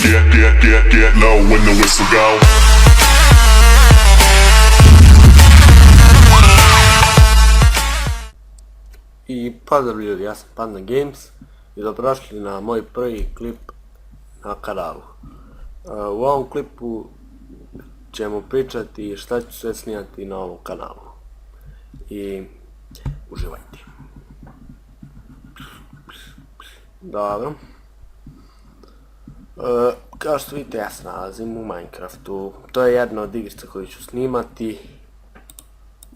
Get low when the whistle go. I pozdrav ljudi, ja sam Panda Games i dobrodošli na moj prvi klip na kanalu. U ovom klipu ćemo pričati šta ću sve snimati na ovom kanalu. I uživajte. Dobro. Kao što vidite, ja se nalazim u Minecraftu. To je jedna od igrica koju ću snimati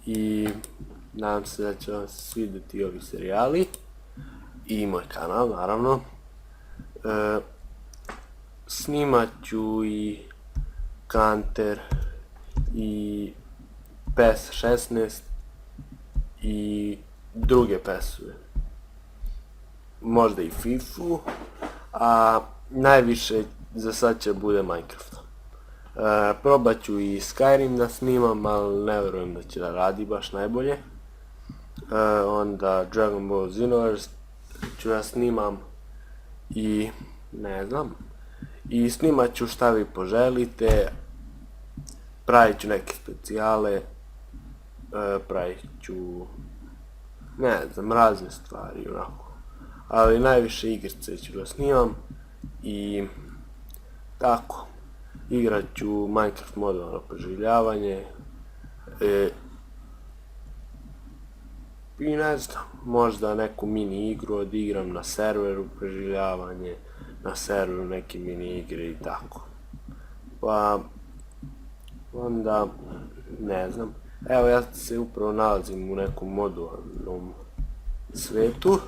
i nadam se da će vam se svidjeti ovi serijali i moj kanal, naravno. Snimat ću i Counter i PES 16 i druge PES-ove. Možda i FIFA-u, a najviše za sad će bude Minecraft. Probat ću i Skyrim da snimam, ali ne vjerujem da će da radi baš najbolje. Onda Dragon Ball Xenoverse ću da snimam i ne znam. I snimat ću šta vi poželite, pravit ću neke specijale, pravit ću ne znam, razne stvari onako. Ali najviše igrice ću da snimam i tako. Igrat ću Minecraft modularno preživljavanje i ne znam, možda neku mini igru odigram na serveru preživljavanje, na serveru neke mini igre i tako. Pa onda ne znam, evo ja se upravo nalazim u nekom modularnom svetu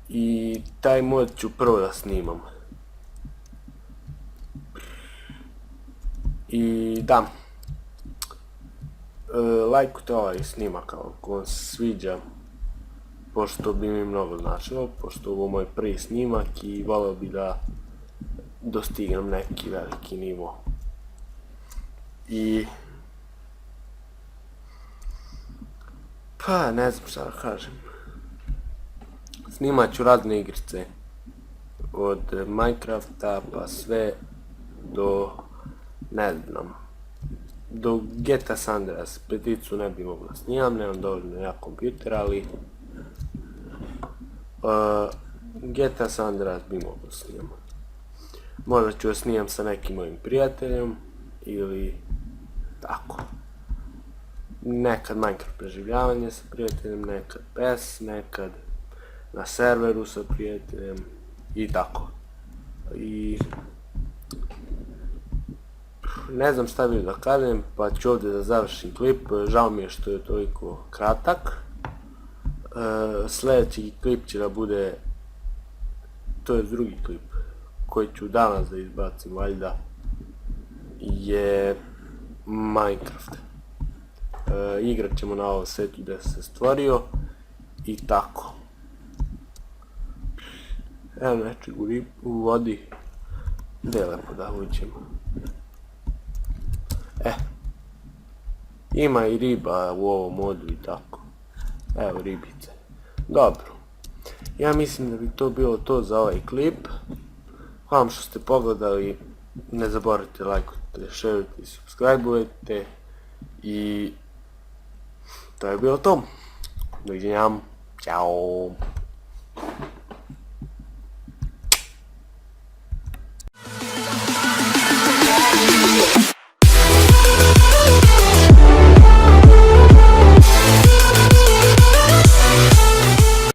i taj mod ću prvo da snimam. I da, lajkujte ovaj snimak ako vam se sviđa, pošto bi mi mnogo značilo, pošto ovo je moj prvi snimak i volio bi da dostignem neki veliki nivo. I pa ne znam šta da kažem. Snimat ću razne igrice, od Minecrafta pa sve do ne znam, do GTA San Andreas. Peticu ne bi mogla snimam, nemam dovoljno jak kompjuter, ali GTA San Andreas bi mogla snimam. Možda ću ga snimam sa nekim mojim prijateljem ili tako. Nekad Minecraft preživljavanje sa prijateljem, nekad PES, nekad na serveru sa prijateljem i tako. I ne znam šta bih da kažem, pa ću ovdje da završim klip. Žao mi je što je toliko kratak. Sljedeći klip će da bude, to je drugi klip koji ću danas da izbacim valjda, je Minecraft. Igrat ćemo na ovom svetu gdje se stvorio i tako. Evo nečeg u vodi, gdje je lepo da uđemo. Ima i riba u ovom modu i tako. Evo ribice. Dobro. Ja mislim da bi to bilo to za ovaj klip. Hvala što ste pogledali. Ne zaboravite lajkujte, šerujte i subscribeujte. I to je bilo to. Doviđenja. Ćao.